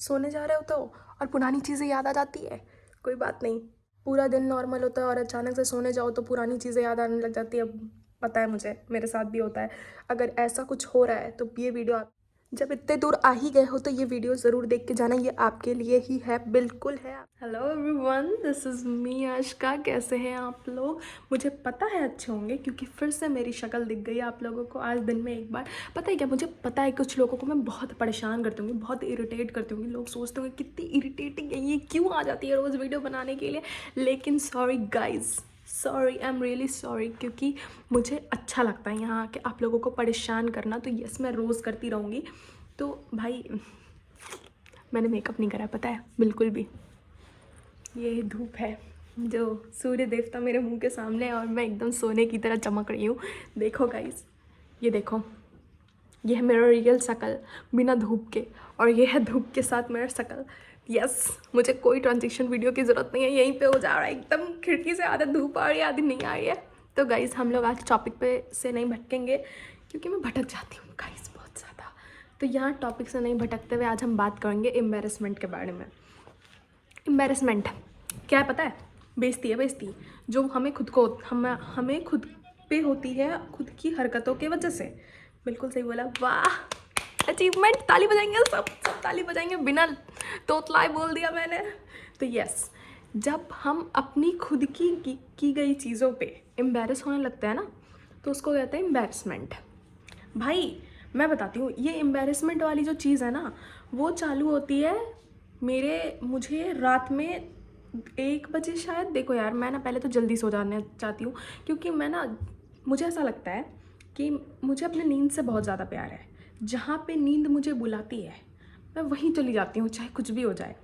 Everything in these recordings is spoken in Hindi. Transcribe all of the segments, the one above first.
सोने जा रहे हो तो और पुरानी चीज़ें याद आ जाती है। कोई बात नहीं, पूरा दिन नॉर्मल होता है और अचानक से सोने जाओ तो पुरानी चीज़ें याद आने लग जाती है। पता है मुझे, मेरे साथ भी होता है। अगर ऐसा कुछ हो रहा है तो ये वीडियो आप जब इतने दूर आ ही गए हो तो ये वीडियो ज़रूर देख के जाना, ये आपके लिए ही है, बिल्कुल है। Hello everyone, this is me Ashika. कैसे हैं आप लोग? मुझे पता है अच्छे होंगे क्योंकि फिर से मेरी शक्ल दिख गई आप लोगों को आज दिन में एक बार। पता है क्या, मुझे पता है कुछ लोगों को मैं बहुत परेशान करती हूँ, बहुत इरिटेट करती हूँ। लोग सोचते होंगे कितनी इरिटेटिंग है ये, क्यों आ जाती है रोज़ वीडियो बनाने के लिए। लेकिन sorry guys, sorry, I am really sorry, क्योंकि मुझे अच्छा लगता है यहाँ आके आप लोगों को परेशान करना। तो यस, मैं रोज़ करती रहूँगी। तो भाई मैंने मेकअप नहीं करा, पता है, बिल्कुल भी। ये धूप है जो सूर्य देवता मेरे मुंह के सामने है और मैं एकदम सोने की तरह चमक रही हूँ। देखो गाइस, ये देखो, ये है मेरा रियल शक्ल बिना धूप के, और ये है धूप के साथ मेरा शक्ल। यस, मुझे कोई ट्रांजिशन वीडियो की ज़रूरत नहीं है, यहीं पे हो जा रहा है एकदम। खिड़की से आधा धूप आ रही है, आधी नहीं आ रही है। तो गाइस, हम लोग आज टॉपिक पे से नहीं भटकेंगे क्योंकि मैं भटक जाती हूँ गाइस बहुत ज़्यादा। तो यहाँ टॉपिक से नहीं भटकते हुए आज हम बात करेंगे एम्बेरसमेंट के बारे में। एम्बेरसमेंट क्या है पता है? बेइज्जती है, बेइज्जती जो हमें खुद पे होती है खुद की हरकतों के वजह से। बिल्कुल सही बोला, वाह, अचीवमेंट, ताली बजाएंगे, सब ताली बजाएंगे, बिना तोतलाए बोल दिया मैंने। तो यस, जब हम अपनी खुद की गई चीज़ों पे एम्बेरस होने लगते हैं ना, तो उसको कहते हैं एम्बेरसमेंट। भाई मैं बताती हूँ, ये एम्बेरसमेंट वाली जो चीज़ है ना, वो चालू होती है मुझे रात में 1 बजे शायद। देखो यार, मैं ना पहले तो जल्दी सो जाना चाहती हूँ क्योंकि मुझे ऐसा लगता है कि मुझे अपने नींद से बहुत ज़्यादा प्यार है। जहाँ पे नींद मुझे बुलाती है मैं वहीं चली जाती हूँ, चाहे कुछ भी हो जाए।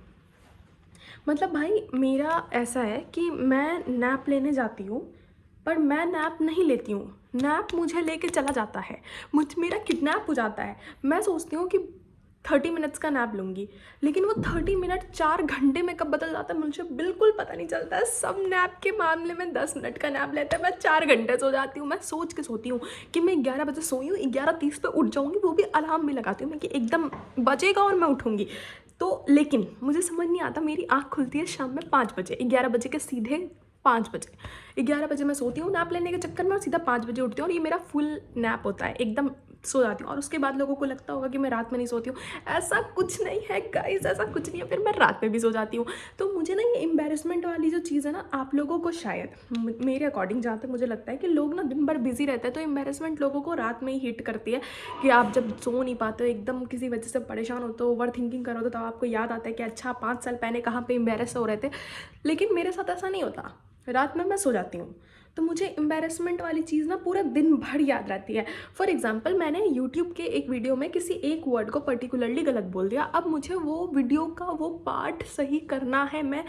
मतलब भाई मेरा ऐसा है कि मैं नैप लेने जाती हूँ पर मैं नैप नहीं लेती हूँ, नैप मुझे लेके चला जाता है। मेरा किडनैप हो जाता है। मैं सोचती हूँ कि 30 मिनट्स का नैप लूँगी, लेकिन वो 30 मिनट 4 घंटे में कब बदल जाता है मुझे बिल्कुल पता नहीं चलता है। सब नैप के मामले में 10 मिनट का नैप लेता है, मैं 4 घंटे सो जाती हूँ। मैं सोच के सोती हूँ कि मैं 11 बजे सोई हूँ, 11:30 पे उठ जाऊँगी, वो भी अलार्म भी लगाती हूँ मैं कि एकदम बजेगा और मैं उठूँगी। तो लेकिन मुझे समझ नहीं आता, मेरी आँख खुलती है शाम में 5 बजे, 11 बजे के सीधे 5 बजे। 11 बजे मैं सोती हूँ नैप लेने के चक्कर में और सीधा 5 बजे उठती हूँ और ये मेरा फुल नैप होता है, एकदम सो जाती हूँ। और उसके बाद लोगों को लगता होगा कि मैं रात में नहीं सोती हूँ, ऐसा कुछ नहीं है गाइस, ऐसा कुछ नहीं है। फिर मैं रात में भी सो जाती हूँ। तो मुझे ना ये एम्बेरसमेंट वाली जो चीज़ है ना, आप लोगों को शायद, मेरे अकॉर्डिंग जहाँ तक मुझे लगता है कि लोग ना दिन भर बिजी रहते हैं, तो एम्बेरसमेंट लोगों को रात में ही हिट करती है कि आप जब सो नहीं पाते हो, एकदम किसी वजह से परेशान होते हो, ओवर थिंकिंग करो, तो तब आपको याद आता है कि अच्छा 5 साल पहले कहाँ पे एम्बेरस हो रहे थे। लेकिन मेरे साथ ऐसा नहीं होता, रात में मैं सो जाती हूँ तो मुझे एम्बेरसमेंट वाली चीज़ ना पूरा दिन भर याद रहती है। फॉर एग्जाम्पल, मैंने यूट्यूब के एक वीडियो में किसी एक वर्ड को पर्टिकुलरली गलत बोल दिया, अब मुझे वो वीडियो का वो पार्ट सही करना है। मैं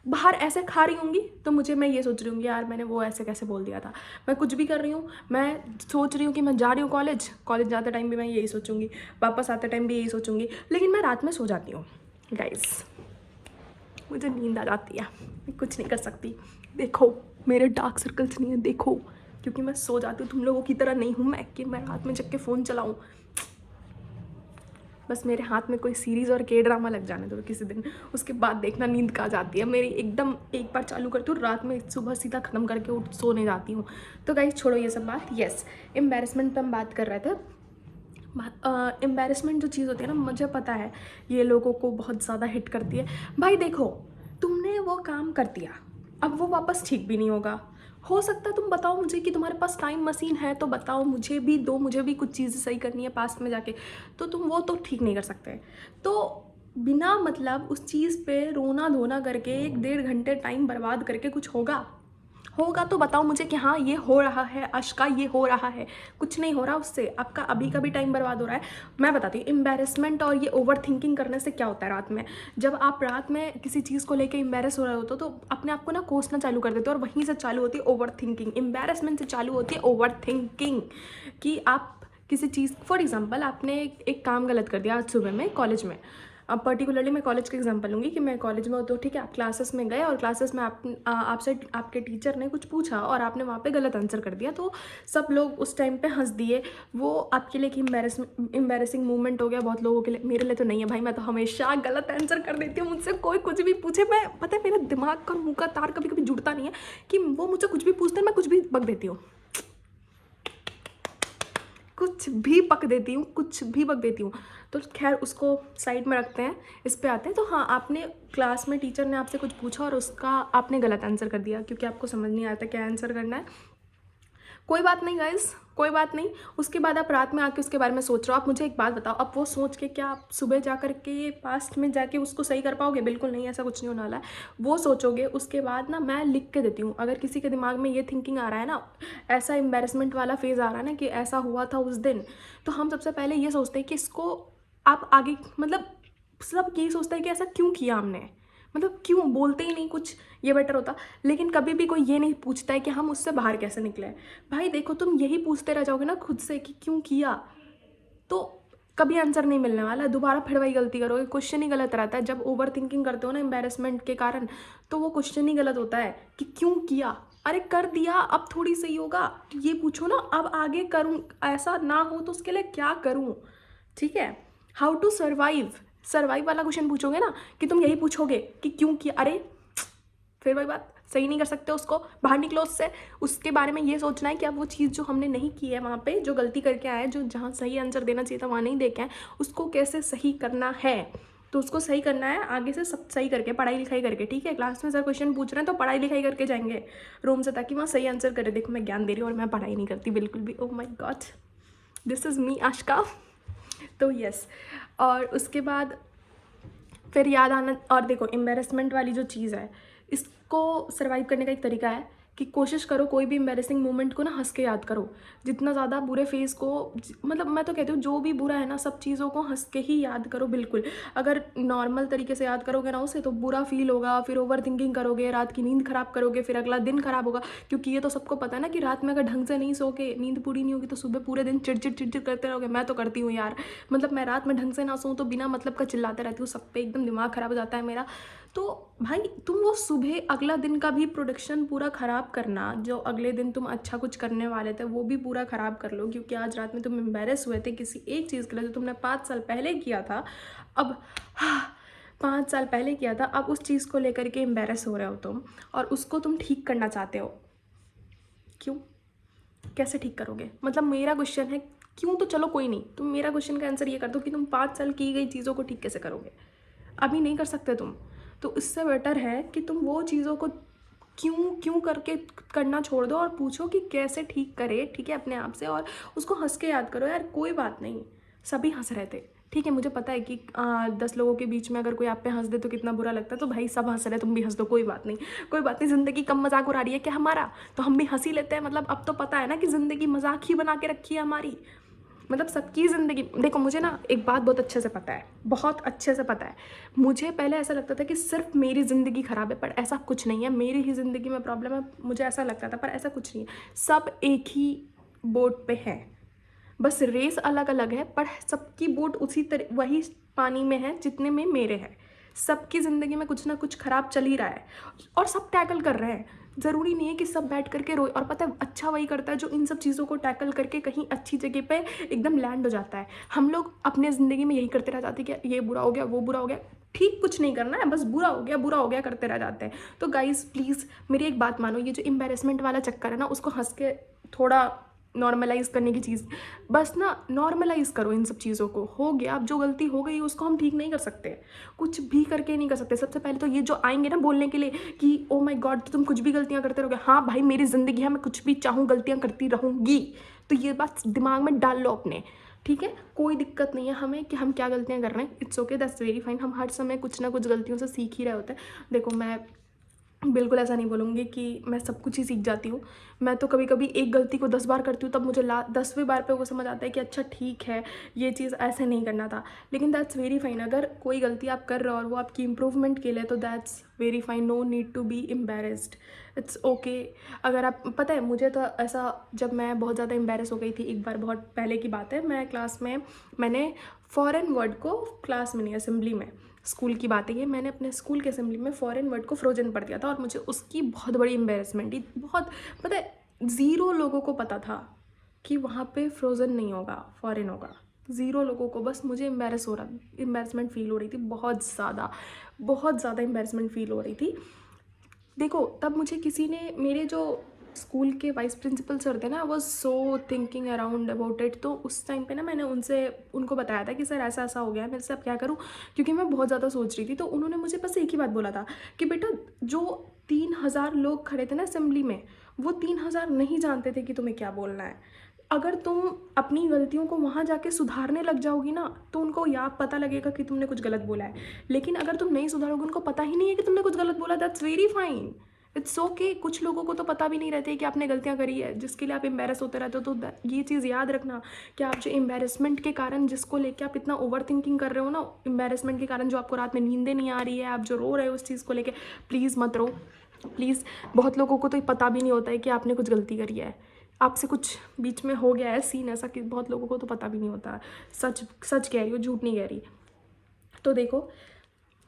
बाहर ऐसे खा रही होंगी तो मैं ये सोच रही हूँ यार मैंने वो ऐसे कैसे बोल दिया था। मैं कुछ भी कर रही हूँ, मैं सोच रही हूँ कि मैं जा रही हूँ कॉलेज जाते टाइम भी मैं यही सोचूंगी, वापस आते टाइम भी यही सोचूंगी, लेकिन मैं रात में सो जाती हूँ गाइस। मुझे नींद आ जाती है, मैं कुछ नहीं कर सकती। देखो मेरे डार्क सर्कल्स नहीं है, देखो, क्योंकि मैं सो जाती हूँ। तुम लोगों की तरह नहीं हूँ मैं कि मैं रात में जग के फ़ोन चलाऊँ। बस मेरे हाथ में कोई सीरीज़ और के ड्रामा लग जाने दो किसी दिन, उसके बाद देखना नींद कहाँ जाती है मेरी। एकदम एक बार चालू करती हूँ, रात में सुबह सीधा ख़त्म करके उठ सोने जाती हूँ। तो गाइस छोड़ो ये सब बात। येस, एम्बेरसमेंट पर हम बात कर रहे थे। एम्बेरसमेंट जो चीज़ होती है ना, मुझे पता है ये लोगों को बहुत ज़्यादा हिट करती है। भाई देखो, तुमने वो काम कर दिया, अब वो वापस ठीक भी नहीं होगा। हो सकता है तुम बताओ मुझे कि तुम्हारे पास टाइम मशीन है तो बताओ, मुझे भी दो, मुझे भी कुछ चीज़ें सही करनी है पास्ट में जाके, तो तुम वो तो ठीक नहीं कर सकते। तो बिना मतलब उस चीज़ पे रोना धोना करके 1-1.5 घंटे टाइम बर्बाद करके कुछ होगा तो बताओ मुझे कि हाँ ये हो रहा है आशिका, ये हो रहा है। कुछ नहीं हो रहा उससे, आपका अभी का भी टाइम बर्बाद हो रहा है। मैं बताती हूँ एम्बेरसमेंट और ये ओवर थिंकिंग करने से क्या होता है। रात में जब आप रात में किसी चीज़ को लेकर एम्बेरस हो रहे होते हो तो अपने आप को ना कोसना चालू कर देते हो, और वहीं से चालू होती है ओवर थिंकिंग। एम्बेरसमेंट से चालू होती है ओवर थिंकिंग कि आप किसी चीज़, फॉर एग्जाम्पल आपने एक काम गलत कर दिया आज सुबह में कॉलेज में, अब पर्टिकुलरली मैं कॉलेज का एग्जांपल लूँगी कि मैं कॉलेज में हूँ, तो ठीक है, आप क्लासेस में गए और क्लासेस में आपसे आपके टीचर ने कुछ पूछा और आपने वहाँ पे गलत आंसर कर दिया, तो सब लोग उस टाइम पे हंस दिए। वो आपके लिए एक एम्बेरसिंग मोमेंट हो गया बहुत लोगों के लिए। मेरे लिए तो नहीं है भाई, मैं तो हमेशा गलत आंसर कर देती हूँ। मुझसे कोई कुछ भी पूछे, मैं पता है मेरा दिमाग का मुँह का तार कभी कभी जुड़ता नहीं है कि वो मुझसे कुछ भी पूछते हैं, मैं कुछ भी बक देती हूँ, कुछ भी पक देती हूँ, कुछ भी बक देती हूँ। तो खैर उसको साइड में रखते हैं, इस पे आते हैं। तो हाँ, आपने क्लास में टीचर ने आपसे कुछ पूछा और उसका आपने गलत आंसर कर दिया क्योंकि आपको समझ नहीं आता क्या आंसर करना है। कोई बात नहीं गाइस, कोई बात नहीं। उसके बाद आप रात में आके उसके बारे में सोच रहे हो। आप मुझे एक बात बताओ, अब वो सोच के क्या आप सुबह जा कर के पास्ट में जाके उसको सही कर पाओगे? बिल्कुल नहीं, ऐसा कुछ नहीं होने वाला है। वो सोचोगे, उसके बाद ना मैं लिख के देती हूँ। अगर किसी के दिमाग में ये थिंकिंग आ रहा है ना, ऐसा एम्बेरसमेंट वाला फेज़ आ रहा है ना कि ऐसा हुआ था उस दिन, तो हम सबसे पहले ये सोचते हैं कि इसको आप आगे, मतलब सब यही सोचते हैं कि ऐसा क्यों किया हमने, मतलब क्यों बोलते ही नहीं कुछ, ये बेटर होता। लेकिन कभी भी कोई ये नहीं पूछता है कि हम उससे बाहर कैसे निकले। भाई देखो, तुम यही पूछते रह जाओगे ना खुद से कि क्यों किया, तो कभी आंसर नहीं मिलने वाला। दोबारा फिर वही गलती करोगे, क्वेश्चन ही गलत रहता है। जब ओवर थिंकिंग करते हो ना एम्बेरसमेंट के कारण, तो वो क्वेश्चन ही गलत होता है कि क्यों किया। अरे कर दिया, अब थोड़ी सही होगा, ये पूछो ना अब आगे करूँ, ऐसा ना हो तो उसके लिए क्या करूँ। ठीक है, हाउ टू सर्वाइव, सर्वाइव वाला क्वेश्चन पूछोगे ना कि तुम यही पूछोगे कि क्यों किया, अरे फिर वही बात, सही नहीं कर सकते उसको, बाहर निकलो उससे। उसके बारे में ये सोचना है कि अब वो चीज़ जो हमने नहीं की है, वहाँ पे जो गलती करके आए, जो जहाँ सही आंसर देना चाहिए था वहाँ नहीं दे के आए, उसको कैसे सही करना है। तो उसको सही करना है आगे से, सब सही करके, पढ़ाई लिखाई करके। ठीक है, क्लास में सर क्वेश्चन पूछ रहे हैं तो पढ़ाई लिखाई करके जाएंगे रूम से, ताकि वहाँ सही आंसर करे। देखो मैं ज्ञान दे रही हूँ और मैं पढ़ाई नहीं करती बिल्कुल भी। Oh my God, this is me Ashika. तो यस, और उसके बाद फिर याद आना। और देखो, एम्बेरसमेंट वाली जो चीज़ है, इसको सर्वाइव करने का एक तरीका है कि कोशिश करो कोई भी एम्बेरसिंग मोमेंट को ना हंस के याद करो। जितना ज़्यादा बुरे फेज़ को, मतलब मैं तो कहती हूँ जो भी बुरा है ना, सब चीज़ों को हंस के ही याद करो बिल्कुल। अगर नॉर्मल तरीके से याद करोगे ना उसे, तो बुरा फील होगा, फिर ओवर थिंकिंग करोगे, रात की नींद ख़राब करोगे, फिर अगला दिन ख़राब होगा। क्योंकि ये तो सबको पता है ना कि रात में अगर ढंग से नहीं सो के नींद पूरी नहीं होगी तो सुबह पूरे दिन चिड़चिड़ चिड़चिड़ करते रहोगे। मैं तो करती हूँ यार, मतलब मैं रात में ढंग से ना सोऊं तो बिना मतलब का चिल्लाते रहती हूँ सब पे, एकदम दिमाग ख़राब हो जाता है मेरा। तो भाई तुम वो सुबह अगला दिन का भी प्रोडक्शन पूरा ख़राब करना, जो अगले दिन तुम अच्छा कुछ करने वाले थे वो भी पूरा ख़राब कर लो, क्योंकि आज रात में तुम एम्बेरस हुए थे किसी एक चीज़ के लिए जो तुमने 5 साल पहले किया था। अब 5 साल पहले किया था, अब उस चीज़ को लेकर के एम्बेरस हो रहे हो तुम, और उसको तुम ठीक करना चाहते हो। क्यों, कैसे ठीक करोगे? मतलब मेरा क्वेश्चन है क्यों, तो चलो कोई नहीं, तुम मेरा क्वेश्चन का आंसर ये कर दो कि तुम 5 साल की गई चीज़ों को ठीक कैसे करोगे। अभी नहीं कर सकते तुम, तो इससे बेटर है कि तुम वो चीज़ों को क्यों क्यों करके करना छोड़ दो और पूछो कि कैसे ठीक करे। ठीक है, अपने आप से, और उसको हंस के याद करो। यार कोई बात नहीं, सभी हंस रहे थे। ठीक है, मुझे पता है कि 10 लोगों के बीच में अगर कोई आप पे हंस दे तो कितना बुरा लगता है। तो भाई सब हंस रहे, तुम भी हंस दो, कोई बात नहीं, कोई बात नहीं। ज़िंदगी कम मजाक उड़ा रही है क्या हमारा? तो हम भी हंस ही लेते हैं। मतलब अब तो पता है ना कि ज़िंदगी मजाक ही बना के रखी है हमारी। मतलब सबकी ज़िंदगी, देखो मुझे ना एक बात बहुत अच्छे से पता है, बहुत अच्छे से पता है। मुझे पहले ऐसा लगता था कि सिर्फ मेरी ज़िंदगी ख़राब है, पर ऐसा कुछ नहीं है। मेरी ही ज़िंदगी में प्रॉब्लम है, मुझे ऐसा लगता था, पर ऐसा कुछ नहीं है। सब एक ही बोट पे हैं, बस रेस अलग अलग है, पर सबकी बोट उसी तरह वही पानी में है जितने में मेरे है। सबकी ज़िंदगी में कुछ ना कुछ ख़राब चल ही रहा है और सब टैकल कर रहे हैं। ज़रूरी नहीं है कि सब बैठ करके रोए। और पता है अच्छा वही करता है जो इन सब चीज़ों को टैकल करके कहीं अच्छी जगह पे एकदम लैंड हो जाता है। हम लोग अपने ज़िंदगी में यही करते रह जाते हैं कि ये बुरा हो गया, वो बुरा हो गया। ठीक कुछ नहीं करना है, बस बुरा हो गया करते रह जाते हैं। तो गाइज़ प्लीज़ मेरी एक बात मानो, ये जो एम्बेरसमेंट वाला चक्कर है ना, उसको हंस के थोड़ा नॉर्मलाइज़ करने की चीज़, बस ना नॉर्मलाइज़ करो इन सब चीज़ों को। हो गया, अब जो गलती हो गई उसको हम ठीक नहीं कर सकते, कुछ भी करके नहीं कर सकते। सबसे पहले तो ये जो आएंगे ना बोलने के लिए कि ओ माय गॉड तो तुम कुछ भी गलतियाँ करते रहोगे, हाँ भाई मेरी ज़िंदगी है, मैं कुछ भी चाहूँ गलतियाँ करती रहूँगी। तो ये बात दिमाग में डाल लो अपने, ठीक है? कोई दिक्कत नहीं है हमें कि हम क्या गलतियाँ कर रहे हैं। It's okay, that's very fine. हम हर समय कुछ ना कुछ गलतियों से सीख ही रहे होते हैं। देखो मैं बिल्कुल ऐसा नहीं बोलूँगी कि मैं सब कुछ ही सीख जाती हूँ। मैं तो कभी कभी एक गलती को 10 बार करती हूँ, तब मुझे 10वें बार पे वो समझ आता है कि अच्छा ठीक है ये चीज़ ऐसे नहीं करना था। लेकिन दैट्स वेरी फाइन। अगर कोई गलती आप कर रहे हो और वो आपकी इम्प्रूवमेंट के लिए, तो that's very fine. No need to be embarrassed, it's okay. अगर आप, पता है मुझे तो ऐसा, जब मैं बहुत ज़्यादा एम्बेरस हो गई थी एक बार, बहुत पहले की बात है, मैं क्लास में मैंने फॉरेन वर्ड को क्लास में नहीं, असेंबली में, स्कूल की बात है ये, मैंने अपने स्कूल के असेंबली में फॉरेन वर्ड को फ्रोजन पढ़ दिया था और मुझे उसकी बहुत बड़ी एम्बेरसमेंट थी। बहुत, पता है 0 लोगों को पता था कि वहाँ पे फ्रोज़न नहीं होगा, फॉरेन होगा। 0 लोगों को, बस मुझे एम्बेरसमेंट फ़ील हो रही थी, बहुत ज़्यादा एम्बेरसमेंट फ़ील हो रही थी। देखो तब मुझे किसी ने, मेरे जो स्कूल के वाइस प्रिंसिपल सर थे ना, I was so thinking around about it. तो उस टाइम पे ना मैंने उनको बताया था कि सर ऐसा ऐसा हो गया है मेरे से, अब क्या करूँ, क्योंकि मैं बहुत ज़्यादा सोच रही थी। तो उन्होंने मुझे बस एक ही बात बोला था कि बेटा जो 3000 लोग खड़े थे ना असेंबली में, वो 3000 नहीं जानते थे कि तुम्हें क्या बोलना है। अगर तुम अपनी गलतियों को वहाँ जाके सुधारने लग जाओगी ना, तो उनको पता लगेगा कि तुमने कुछ गलत बोला है। लेकिन अगर तुम नहीं सुधारोगे, उनको पता ही नहीं है कि तुमने कुछ गलत बोला, that's very fine, it's okay. कुछ लोगों को तो पता भी नहीं रहते कि आपने गलतियाँ करी है, जिसके लिए आप एम्बेरस होते रहते हो। तो ये चीज़ याद रखना कि आप जो एम्बेरसमेंट के कारण, जिसको लेके आप इतना ओवर थिंकिंग कर रहे हो ना, एम्बेरसमेंट के कारण जो आपको रात में नींदें नहीं आ रही है, आप जो रो रहे हो उस चीज़ को लेके, प्लीज़ मत रो, प्लीज़। बहुत लोगों को तो पता भी नहीं होता है कि आपने कुछ गलती करी है, आपसे कुछ बीच में हो गया है सीन ऐसा, कि बहुत लोगों को तो पता भी नहीं होता। सच कह रही हो, झूठ नहीं कह रही। तो देखो,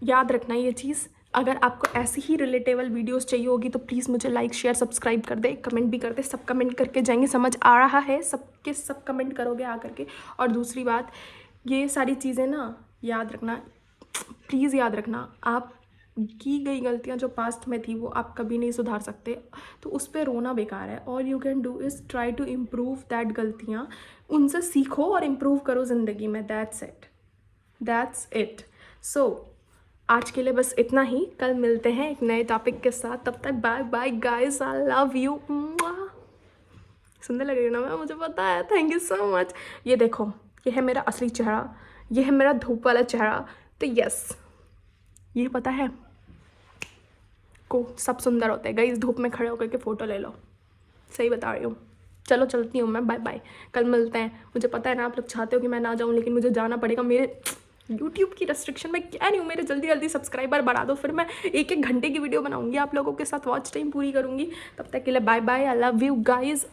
याद रखना ये चीज़। अगर आपको ऐसी ही रिलेटेबल वीडियोस चाहिए होगी तो प्लीज़ मुझे लाइक शेयर सब्सक्राइब कर दे, कमेंट भी कर दे। सब कमेंट करके जाएंगे, समझ आ रहा है सबके सब कमेंट करोगे आ करके। और दूसरी बात, ये सारी चीज़ें ना याद रखना, प्लीज़ याद रखना, आप की गई गलतियाँ जो पास्ट में थी वो आप कभी नहीं सुधार सकते, तो उस पर रोना बेकार है। All you can do is try to improve that गलतियाँ, उनसे सीखो और इम्प्रूव करो ज़िंदगी में। That's it. सो आज के लिए बस इतना ही, कल मिलते हैं एक नए टॉपिक के साथ। तब तक bye bye guys, I love you. सुंदर लग रही है ना मैं, मुझे पता है, थैंक यू सो मच। ये देखो, ये है मेरा असली चेहरा, ये है मेरा धूप वाला चेहरा। तो यस, ये पता है को सब सुंदर होते हैं गाइस, धूप में खड़े होकर के फ़ोटो ले लो, सही बता रही हूँ। चलो चलती हूँ मैं, बाय बाय, कल मिलते हैं। मुझे पता है ना आप लोग चाहते हो कि मैं ना जाऊँ, लेकिन मुझे जाना पड़ेगा। मेरे यूट्यूब की रेस्ट्रिक्शन में कह रही हूँ, मेरे जल्दी सब्सक्राइबर बढ़ा दो, फिर मैं 1-1 घंटे की वीडियो बनाऊंगी, आप लोगों के साथ वॉच टाइम पूरी करूँगी। तब तक के लिए bye bye, I love you guys.